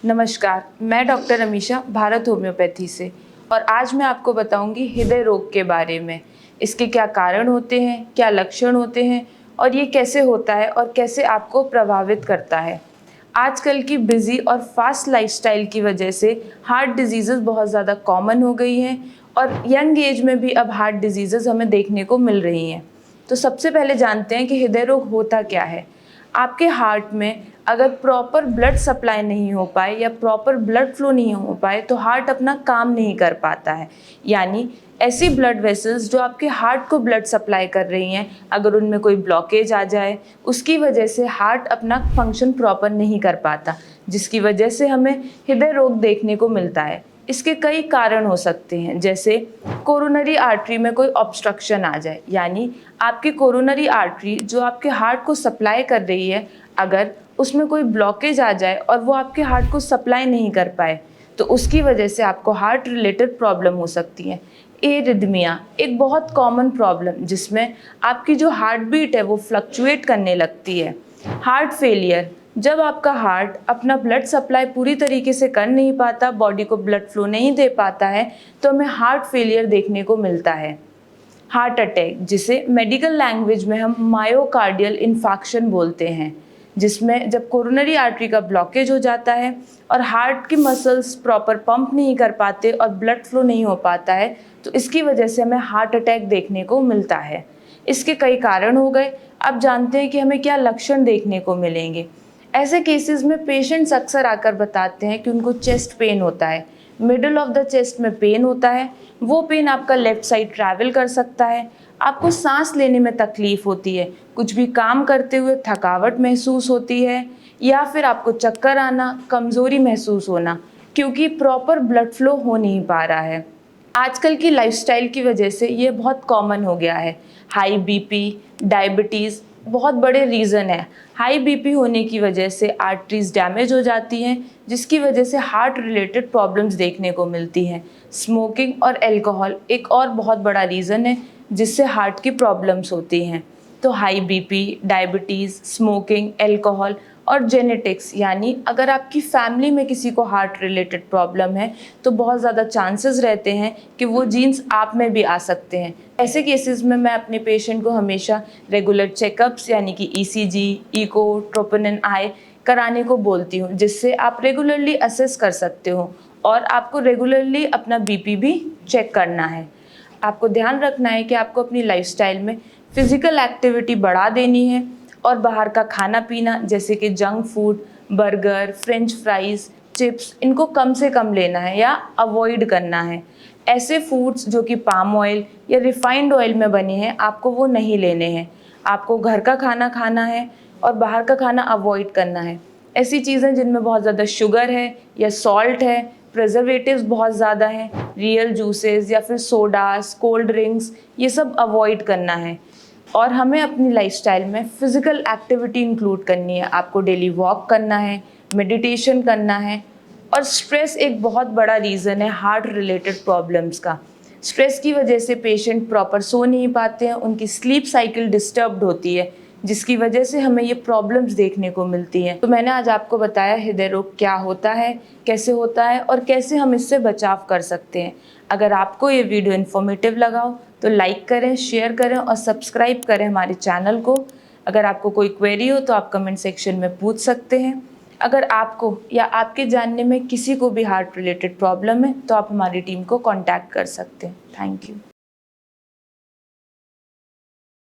नमस्कार, मैं doctor Amisha Bharat homeopathy से और आज मैं आपको बताऊंगी हृदय रोग के बारे में। इसके क्या कारण होते हैं, क्या लक्षण होते हैं और ये कैसे होता है और कैसे आपको प्रभावित करता है। आजकल की बिजी और फास्ट लाइफस्टाइल की वजह से हार्ट डिजीज़ेज़ बहुत ज़्यादा कॉमन हो गई हैं और यंग एज में भी अब हार्ट डिजीज़ेज़ हमें देखने को मिल रही हैं। तो सबसे पहले जानते हैं कि हृदय रोग होता क्या है। आपके हार्ट में अगर प्रॉपर ब्लड सप्लाई नहीं हो पाए या प्रॉपर ब्लड फ्लो नहीं हो पाए तो हार्ट अपना काम नहीं कर पाता है। यानी ऐसी ब्लड वेसल्स जो आपके हार्ट को ब्लड सप्लाई कर रही हैं, अगर उनमें कोई ब्लॉकेज आ जाए उसकी वजह से हार्ट अपना फंक्शन प्रॉपर नहीं कर पाता, जिसकी वजह से हमें हृदय रोग देखने को मिलता है। इसके कई कारण हो सकते हैं, जैसे कोरोनरी आर्टरी में कोई ऑब्स्ट्रक्शन आ जाए, यानी आपकी कोरोनरी आर्टरी जो आपके हार्ट को सप्लाई कर रही है, अगर उसमें कोई ब्लॉकेज आ जाए और वो आपके हार्ट को सप्लाई नहीं कर पाए तो उसकी वजह से आपको हार्ट रिलेटेड प्रॉब्लम हो सकती है। एरिथमिया एक बहुत कॉमन प्रॉब्लम जिसमें आपकी जो हार्ट बीट है वो फ्लक्चुएट करने लगती है। हार्ट फेलियर, जब आपका हार्ट अपना ब्लड सप्लाई पूरी तरीके से कर नहीं पाता, बॉडी को ब्लड फ्लो नहीं दे पाता है, तो हमें हार्ट फेलियर देखने को मिलता है। हार्ट अटैक, जिसे मेडिकल लैंग्वेज में हम मायोकार्डियल इन्फार्क्शन बोलते हैं, जिसमें जब कोरोनरी आर्टरी का ब्लॉकेज हो जाता है और हार्ट की मसल्स प्रॉपर पंप नहीं कर पाते और ब्लड फ्लो नहीं हो पाता है, तो इसकी वजह से हमें हार्ट अटैक देखने को मिलता है। इसके कई कारण हो गए। अब जानते हैं कि हमें क्या लक्षण देखने को मिलेंगे। ऐसे केसेस में पेशेंट्स अक्सर आकर बताते हैं कि उनको चेस्ट पेन होता है, मिडल ऑफ द चेस्ट में पेन होता है, वो पेन आपका लेफ्ट साइड ट्रैवल कर सकता है, आपको सांस लेने में तकलीफ होती है, कुछ भी काम करते हुए थकावट महसूस होती है या फिर आपको चक्कर आना, कमज़ोरी महसूस होना, क्योंकि प्रॉपर ब्लड फ्लो हो नहीं पा रहा है। आजकल की लाइफस्टाइल की वजह से ये बहुत कॉमन हो गया है। हाई बीपी, डायबिटीज़ बहुत बड़े रीज़न है। हाई बीपी होने की वजह से आर्टरीज डैमेज हो जाती हैं, जिसकी वजह से हार्ट रिलेटेड प्रॉब्लम्स देखने को मिलती हैं। स्मोकिंग और अल्कोहल एक और बहुत बड़ा रीज़न है जिससे हार्ट की प्रॉब्लम्स होती हैं। तो high BP, diabetes, smoking, alcohol और जेनेटिक्स, यानी अगर आपकी फैमिली में किसी को हार्ट रिलेटेड प्रॉब्लम है तो बहुत ज़्यादा चांसेस रहते हैं कि वो जीन्स आप में भी आ सकते हैं। ऐसे केसेस में मैं अपने पेशेंट को हमेशा रेगुलर चेकअप्स यानी कि ईसीजी, इको, ट्रोपोनिन आई कराने को बोलती हूँ, जिससे आप रेगुलरली असेस कर सकते हो और आपको रेगुलरली अपना बीपी भी चेक करना है। आपको ध्यान रखना है कि आपको अपनी लाइफस्टाइल में फिज़िकल एक्टिविटी बढ़ा देनी है और बाहर का खाना पीना जैसे कि junk food, burger, French fries, chips, इनको कम से कम लेना है या अवॉइड करना है। ऐसे फूड्स जो कि पाम ऑयल या रिफाइंड ऑयल में बने हैं, आपको वो नहीं लेने हैं। आपको घर का खाना खाना है और बाहर का खाना अवॉइड करना है। ऐसी चीज़ें जिनमें बहुत ज़्यादा शुगर है या सॉल्ट है, प्रिजर्वेटिव्स बहुत ज़्यादा हैं, रियल जूसेस या फिर सोडास, कोल्ड ड्रिंक्स, ये सब अवॉइड करना है। और हमें अपनी लाइफस्टाइल में फ़िज़िकल एक्टिविटी इंक्लूड करनी है। आपको डेली वॉक करना है, मेडिटेशन करना है। और स्ट्रेस एक बहुत बड़ा रीज़न है हार्ट रिलेटेड प्रॉब्लम्स का। स्ट्रेस की वजह से पेशेंट प्रॉपर सो नहीं पाते हैं, उनकी स्लीप साइकिल डिस्टर्ब्ड होती है, जिसकी वजह से हमें ये प्रॉब्लम्स देखने को मिलती हैं। तो मैंने आज आपको बताया हृदय रोग क्या होता है, कैसे होता है और कैसे हम इससे बचाव कर सकते हैं। अगर आपको ये वीडियो इन्फॉर्मेटिव लगा हो तो लाइक करें, शेयर करें और सब्सक्राइब करें हमारे चैनल को। अगर आपको कोई क्वेरी हो तो आप कमेंट सेक्शन में पूछ सकते हैं। अगर आपको या आपके जानने में किसी को भी हार्ट रिलेटेड प्रॉब्लम है तो आप हमारी टीम को कॉन्टैक्ट कर सकते हैं। Thank you.